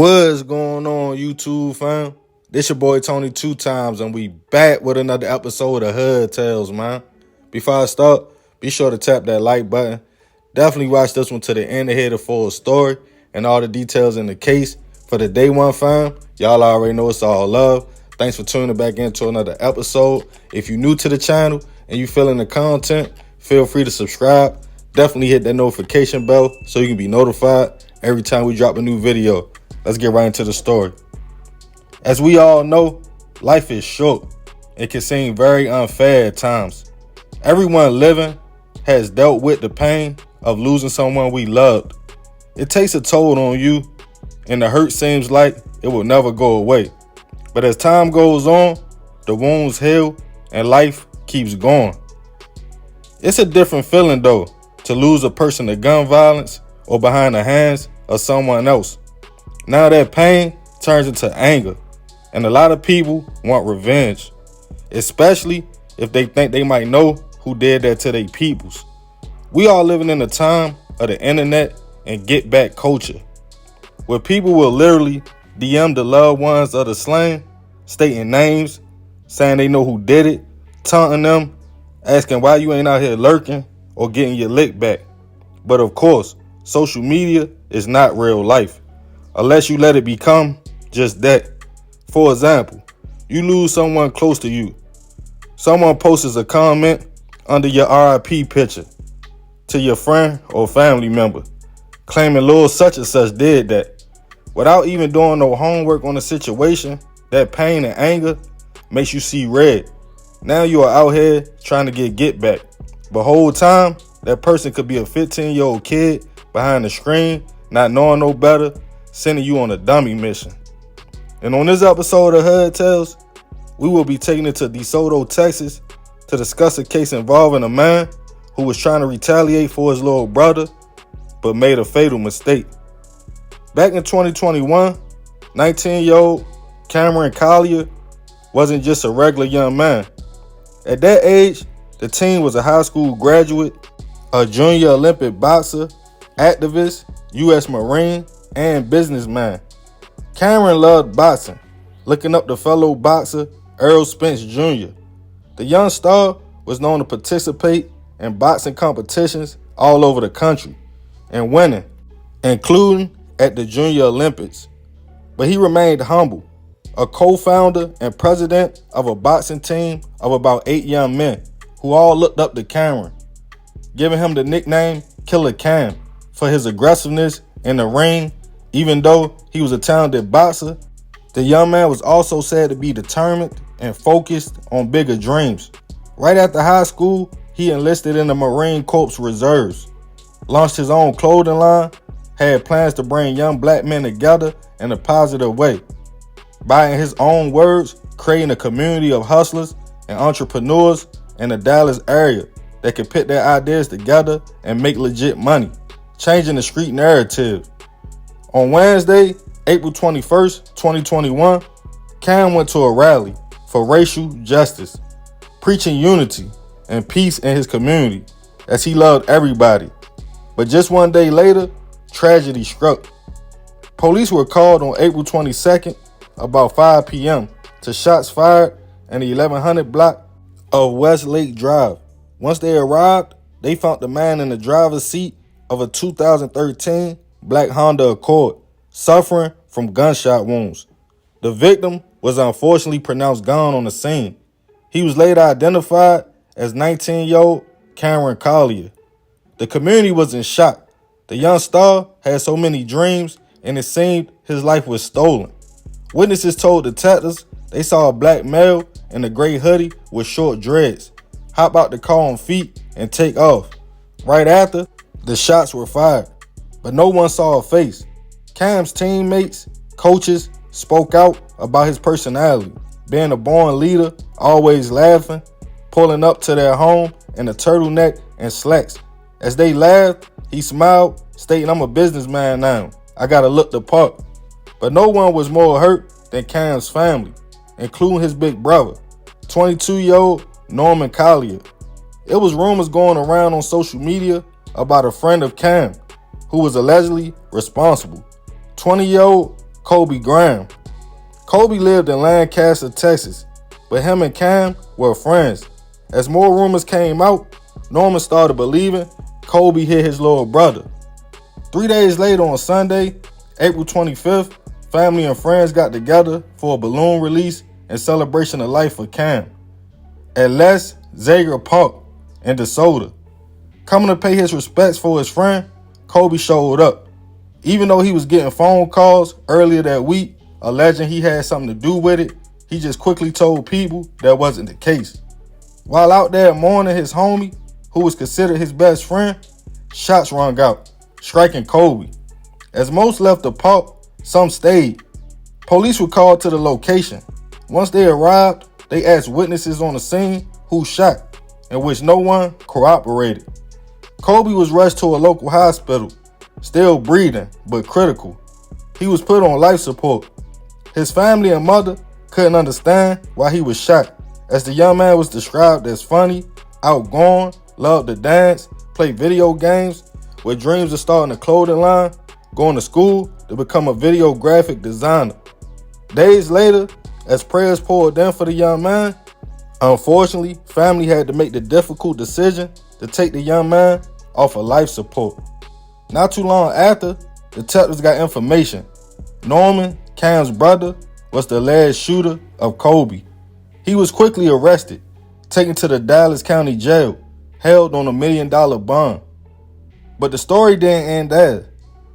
What's going on, YouTube fam? This your boy Tony 2 times, and we back with another episode of Hood Tales, man. Before I start, be sure to tap that like button. Definitely watch this one to the end to hear the full story and all the details in the case. For the day one fam, y'all already know it's all love. Thanks for tuning back into another episode. If you're new to the channel and you feeling the content, feel free to subscribe. Definitely hit that notification bell so you can be notified every time we drop a new video. Let's get right into the story. As we all know, life is short. It can seem very unfair at times. Everyone living has dealt with the pain of losing someone we loved. It takes a toll on you, and the hurt seems like it will never go away. But as time goes on, the wounds heal and life keeps going. It's a different feeling though, to lose a person to gun violence or behind the hands of someone else. Now that pain turns into anger, and a lot of people want revenge, especially if they think they might know who did that to their peoples. We are living in a time of the internet and get back culture, where people will literally DM the loved ones of the slain, stating names, saying they know who did it, taunting them, asking why you ain't out here lurking or getting your lick back. But of course, social media is not real life, unless you let it become just that. For example, you lose someone close to you. Someone posts a comment under your RIP picture to your friend or family member, claiming Lil such and such did that. Without even doing no homework on the situation, that pain and anger makes you see red. Now you are out here trying to get back. But whole time, that person could be a 15-year-old kid behind the screen, not knowing no better, sending you on a dummy mission. And on this episode of Hood Tales, we will be taking it to DeSoto, Texas to discuss a case involving a man who was trying to retaliate for his little brother, but made a fatal mistake. Back in 2021, 19-year-old Cameron Collier wasn't just a regular young man. At that age, the teen was a high school graduate, a junior Olympic boxer, activist, U.S. Marine, and businessman. Cameron loved boxing, looking up to fellow boxer Earl Spence Jr. The young star was known to participate in boxing competitions all over the country and winning, including at the Junior Olympics. But he remained humble, a co-founder and president of a boxing team of about 8 young men who all looked up to Cameron, giving him the nickname Killer Cam for his aggressiveness in the ring. Even though he was a talented boxer, the young man was also said to be determined and focused on bigger dreams. Right after high school, he enlisted in the Marine Corps Reserves, launched his own clothing line, had plans to bring young black men together in a positive way, by, in his own words, creating a community of hustlers and entrepreneurs in the Dallas area that could put their ideas together and make legit money, changing the street narrative. On Wednesday, April 21st, 2021, Cam went to a rally for racial justice, preaching unity and peace in his community as he loved everybody. But just one day later, tragedy struck. Police were called on April 22nd about 5 p.m. to shots fired in the 1100 block of Westlake Drive. Once they arrived, they found the man in the driver's seat of a 2013 black Honda Accord, suffering from gunshot wounds. The victim was unfortunately pronounced gone on the scene. He was later identified as 19-year-old Cameron Collier. The community was in shock. The young star had so many dreams, and it seemed his life was stolen. Witnesses told detectives they saw a black male in a gray hoodie with short dreads hop out the car on feet and take off. Right after, the shots were fired, but no one saw a face. Cam's teammates, coaches spoke out about his personality, being a born leader, always laughing, pulling up to their home in a turtleneck and slacks. As they laughed, he smiled, stating, "I'm a businessman now. I gotta look the part." But no one was more hurt than Cam's family, including his big brother, 22-year-old Norman Collier. It was rumors going around on social media about a friend of Cam who was allegedly responsible. 20-year-old Kobe Graham. Kobe lived in Lancaster, Texas, but him and Cam were friends. As more rumors came out, Norman started believing Kobe hit his little brother. 3 days later on Sunday, April 25th, family and friends got together for a balloon release in celebration of life for Cam at Les Zager Park in DeSoto. Coming to pay his respects for his friend, Kobe showed up. Even though he was getting phone calls earlier that week alleging he had something to do with it, he just quickly told people that wasn't the case. While out there mourning his homie, who was considered his best friend, shots rung out, striking Kobe. As most left the park, some stayed. Police were called to the location. Once they arrived, they asked witnesses on the scene who shot, in which no one corroborated. Kobe was rushed to a local hospital, still breathing but critical. He was put on life support. His family and mother couldn't understand why he was shot, as the young man was described as funny, outgoing, loved to dance, play video games, with dreams of starting a clothing line, going to school to become a video graphic designer. Days later, as prayers poured in for the young man, unfortunately, family had to make the difficult decision to take the young man off of life support. Not too long after, detectives got information. Norman, Cam's brother, was the alleged shooter of Kobe. He was quickly arrested, taken to the Dallas County Jail, held on $1 million bond. But the story didn't end there.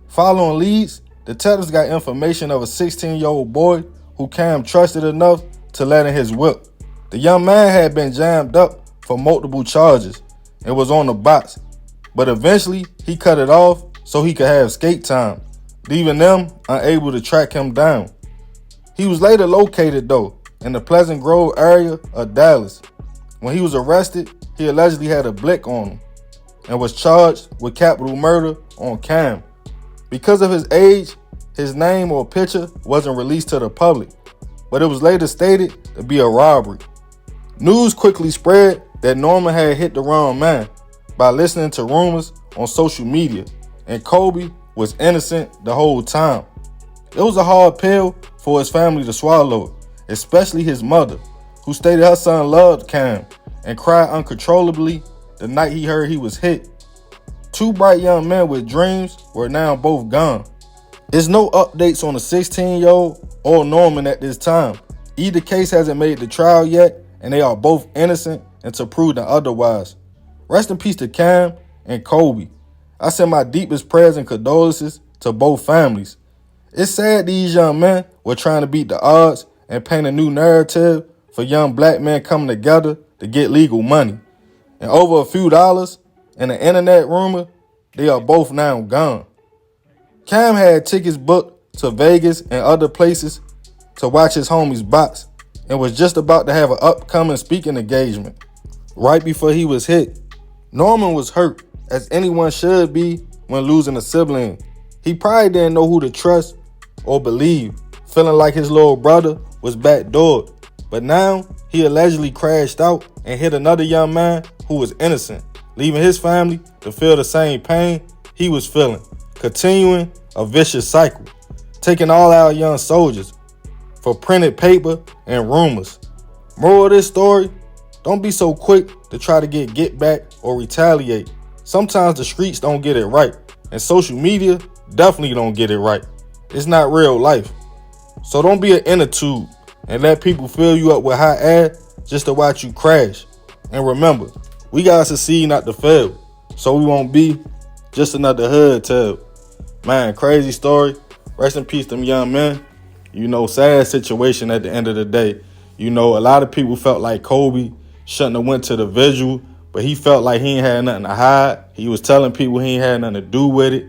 Following leads, detectives got information of a 16-year-old boy who Cam trusted enough to let in his whip. The young man had been jammed up for multiple charges and was on the box, but eventually he cut it off so he could have skate time, leaving them unable to track him down. He was later located, though, in the Pleasant Grove area of Dallas. When he was arrested, he allegedly had a blick on him and was charged with capital murder on Cam. Because of his age, his name or picture wasn't released to the public, but it was later stated to be a robbery. News quickly spread that Norman had hit the wrong man by listening to rumors on social media, and Kobe was innocent the whole time. It was a hard pill for his family to swallow, especially his mother, who stated her son loved Cam and cried uncontrollably the night he heard he was hit. Two bright young men with dreams were now both gone. There's no updates on the 16-year-old or Norman at this time. Either case hasn't made the trial yet, and they are both innocent until proven otherwise. Rest in peace to Cam and Kobe. I send my deepest prayers and condolences to both families. It's sad these young men were trying to beat the odds and paint a new narrative for young black men coming together to get legal money. And over a few dollars and an internet rumor, they are both now gone. Cam had tickets booked to Vegas and other places to watch his homies box and was just about to have an upcoming speaking engagement. Right before he was hit, Norman was hurt, as anyone should be when losing a sibling. He probably didn't know who to trust or believe, feeling like his little brother was backdoored. But now, he allegedly crashed out and hit another young man who was innocent, leaving his family to feel the same pain he was feeling, continuing a vicious cycle, taking all our young soldiers for printed paper and rumors. Moral of this story, don't be so quick to try to get back or retaliate. Sometimes the streets don't get it right, and social media definitely don't get it right. It's not real life. So don't be an inner tube and let people fill you up with hot air just to watch you crash. And remember, we gotta succeed, not to fail, so we won't be just another hood tale. Man, crazy story. Rest in peace them young men. Sad situation at the end of the day. A lot of people felt like Kobe shouldn't have went to the visual, but he felt like he ain't had nothing to hide. He was telling people he ain't had nothing to do with it.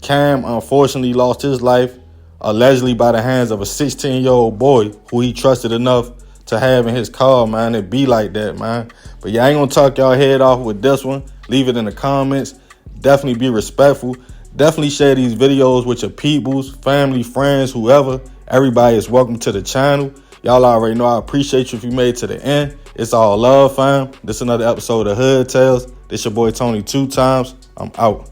Cam unfortunately lost his life, allegedly by the hands of a 16-year-old boy who he trusted enough to have in his car, man. It be like that, man. But yeah, I ain't gonna talk y'all head off with this one. Leave it in the comments. Definitely be respectful. Definitely share these videos with your peoples, family, friends, whoever. Everybody is welcome to the channel. Y'all already know I appreciate you if you made it to the end. It's all love, fam. This is another episode of Hood Tales. This your boy Tony 2 times. I'm out.